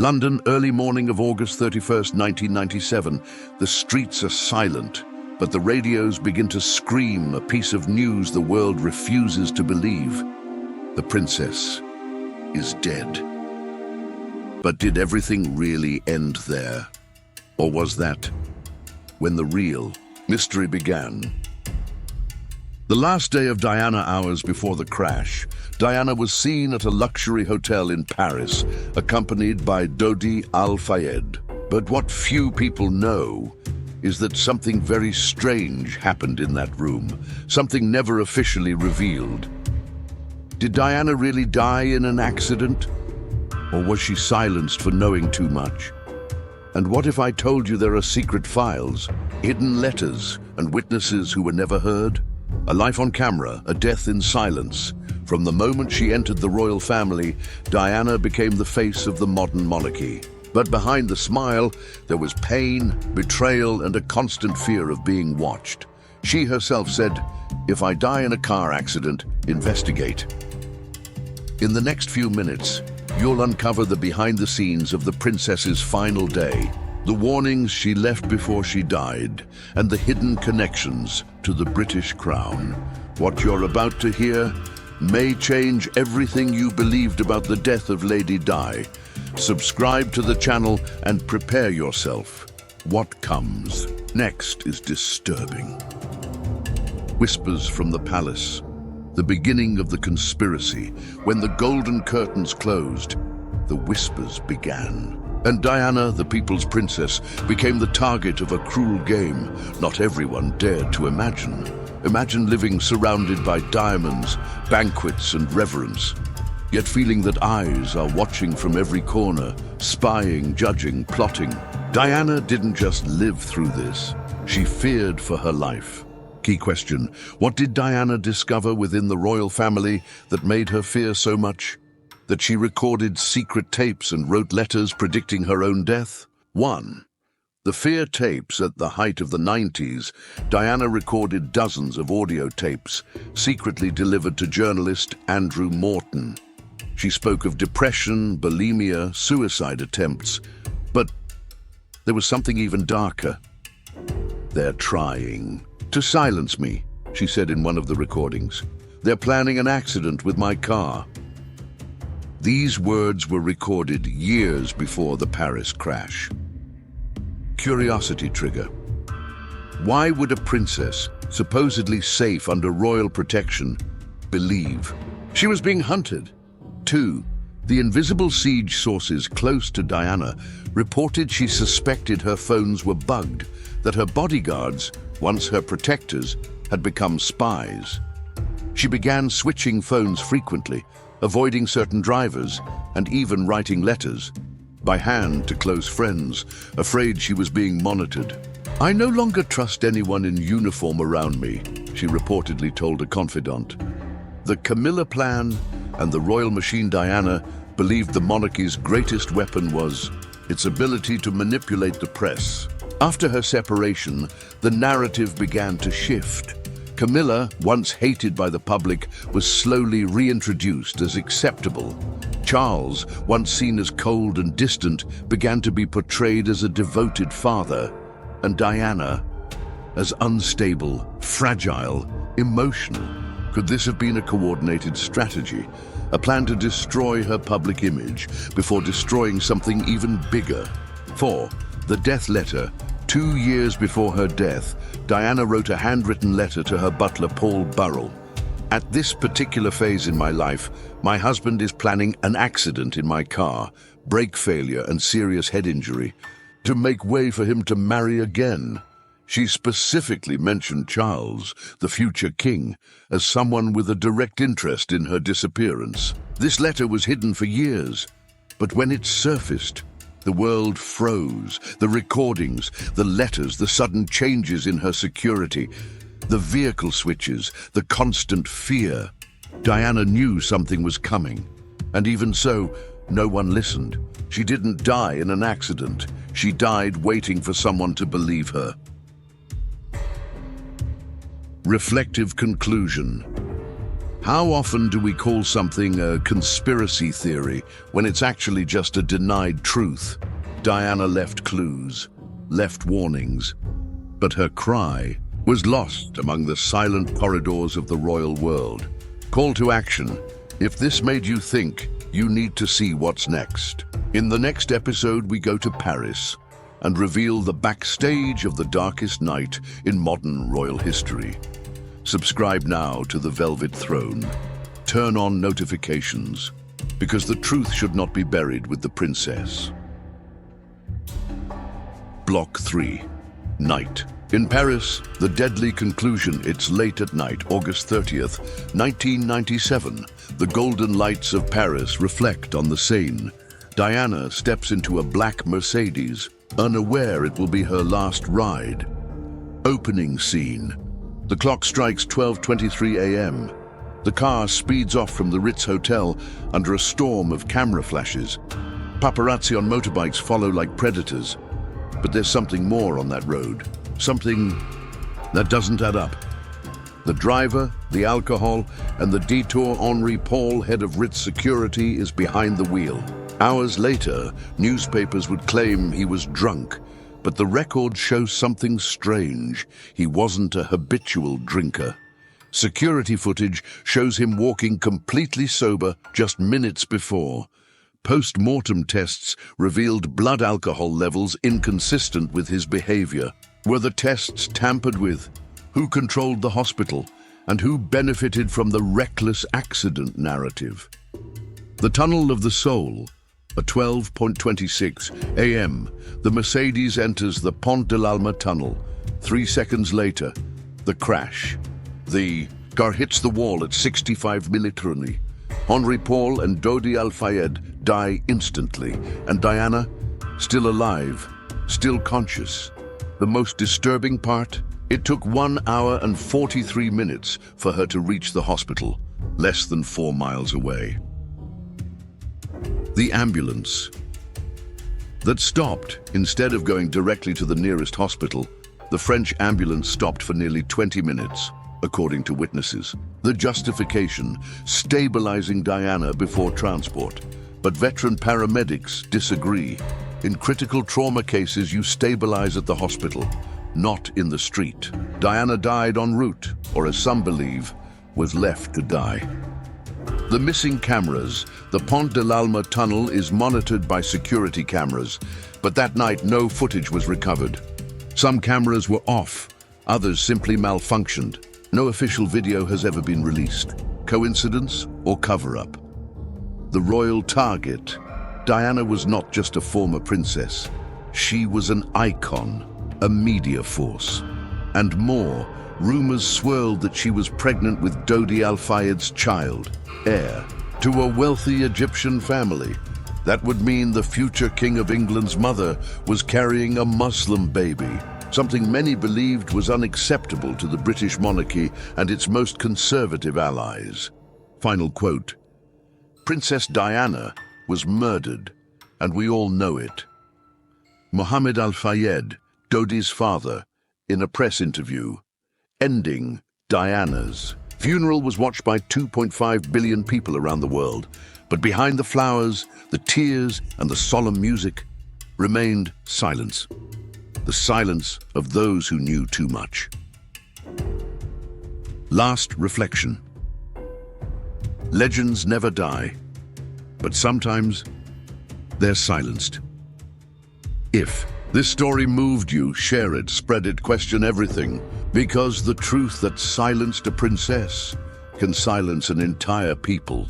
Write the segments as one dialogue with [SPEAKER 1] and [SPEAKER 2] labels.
[SPEAKER 1] London, early morning of August 31st, 1997. The streets are silent, but the radios begin to scream a piece of news the world refuses to believe. The princess is dead. But did everything really end there? Or was that when the real mystery began? The last day of Diana, hours before the crash, Diana was seen at a luxury hotel in Paris, accompanied by Dodi Al-Fayed. But what few people know is that something very strange happened in that room, something never officially revealed. Did Diana really die in an accident? Or was she silenced for knowing too much? And what if I told you there are secret files, hidden letters, and witnesses who were never heard? A life on camera, a death in silence. From the moment she entered the royal family, Diana became the face of the modern monarchy. But behind the smile, there was pain, betrayal, and a constant fear of being watched. She herself said, "If I die in a car accident, investigate." In the next few minutes, you'll uncover the behind the scenes of the princess's final day, the warnings she left before she died, and the hidden connections to the British crown. What you're about to hear may change everything you believed about the death of Lady Di. Subscribe to the channel and prepare yourself. What comes next is disturbing. Whispers from the palace. The beginning of the conspiracy. When the golden curtains closed, the whispers began. And Diana, the people's princess, became the target of a cruel game not everyone dared to imagine. Imagine living surrounded by diamonds, banquets, and reverence, yet feeling that eyes are watching from every corner, spying, judging, plotting. Diana didn't just live through this. She feared for her life. Key question: what did Diana discover within the royal family that made her fear so much? That she recorded secret tapes and wrote letters predicting her own death? 1. The fear tapes. At the height of the 90s, Diana recorded dozens of audio tapes, secretly delivered to journalist Andrew Morton. She spoke of depression, bulimia, suicide attempts. But there was something even darker. "They're trying to silence me," she said in one of the recordings. "They're planning an accident with my car." These words were recorded years before the Paris crash. Curiosity trigger. Why would a princess, supposedly safe under royal protection, believe she was being hunted? 2. The invisible siege sources close to Diana reported she suspected her phones were bugged, that her bodyguards, once her protectors, had become spies. She began switching phones frequently, avoiding certain drivers, and even writing letters by hand to close friends, afraid she was being monitored. "I no longer trust anyone in uniform around me," she reportedly told a confidant. The Camilla plan and the royal machine Diana believed the monarchy's greatest weapon was its ability to manipulate the press. After her separation, the narrative began to shift. Camilla, once hated by the public, was slowly reintroduced as acceptable. Charles, once seen as cold and distant, began to be portrayed as a devoted father, and Diana as unstable, fragile, emotional. Could this have been a coordinated strategy, a plan to destroy her public image before destroying something even bigger? 4. The death letter. 2 years before her death, Diana wrote a handwritten letter to her butler, Paul Burrell. "At this particular phase in my life, my husband is planning an accident in my car, brake failure and serious head injury, to make way for him to marry again." She specifically mentioned Charles, the future king, as someone with a direct interest in her disappearance. This letter was hidden for years, but when it surfaced, the world froze. The recordings, the letters, the sudden changes in her security, the vehicle switches, the constant fear. Diana knew something was coming, and even so, no one listened. She didn't die in an accident. She died waiting for someone to believe her. Reflective conclusion. How often do we call something a conspiracy theory when it's actually just a denied truth? Diana left clues, left warnings, but her cry was lost among the silent corridors of the royal world. Call to action. If this made you think, you need to see what's next. In the next episode, we go to Paris and reveal the backstage of the darkest night in modern royal history. Subscribe now to The Velvet Throne. Turn on notifications, because the truth should not be buried with the princess. Block 3. Night. In Paris, the deadly conclusion. It's late at night, August 30th, 1997. The golden lights of Paris reflect on the Seine. Diana steps into a black Mercedes, unaware it will be her last ride. Opening scene. The clock strikes 12:23 a.m. The car speeds off from the Ritz Hotel under a storm of camera flashes. Paparazzi on motorbikes follow like predators. But there's something more on that road. Something that doesn't add up. The driver, the alcohol, and the detour. Henri Paul, head of Ritz security, is behind the wheel. Hours later, newspapers would claim he was drunk, but the record shows something strange. He wasn't a habitual drinker. Security footage shows him walking completely sober just minutes before. Post-mortem tests revealed blood alcohol levels inconsistent with his behavior. Were the tests tampered with? Who controlled the hospital? And who benefited from the reckless accident narrative? The Tunnel of the Soul. At 12:26 a.m., the Mercedes enters the Pont de l'Alma tunnel. 3 seconds later, the crash. The car hits the wall at 65 millimeters. Henri Paul and Dodi Al-Fayed die instantly, and Diana, still alive, still conscious. The most disturbing part? It took 1 hour and 43 minutes for her to reach the hospital, less than 4 miles away. The ambulance that stopped. Instead of going directly to the nearest hospital, the French ambulance stopped for nearly 20 minutes, according to witnesses. The justification: stabilizing Diana before transport. But veteran paramedics disagree. In critical trauma cases, you stabilize at the hospital, not in the street. Diana died en route, or as some believe, was left to die. The missing cameras. The Pont de l'Alma tunnel is monitored by security cameras, but that night no footage was recovered. Some cameras were off, others simply malfunctioned. No official video has ever been released. Coincidence or cover-up? The royal target. Diana was not just a former princess. She was an icon, a media force. And more, rumors swirled that she was pregnant with Dodi Al-Fayed's child, heir to a wealthy Egyptian family. That would mean the future King of England's mother was carrying a Muslim baby, something many believed was unacceptable to the British monarchy and its most conservative allies. Final quote: Princess Diana was murdered, and we all know it. Mohammed Al-Fayed, Dodi's father, in a press interview, ending Diana's funeral was watched by 2.5 billion people around the world, but behind the flowers, the tears, and the solemn music remained silence. The silence of those who knew too much. Last reflection. Legends never die, but sometimes they're silenced. If this story moved you, share it, spread it, question everything, because the truth that silenced a princess can silence an entire people.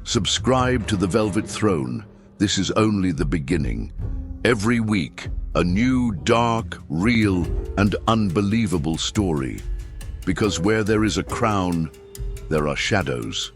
[SPEAKER 1] Subscribe to The Velvet Throne. This is only the beginning. Every week, a new, dark, real, and unbelievable story. Because where there is a crown, there are shadows.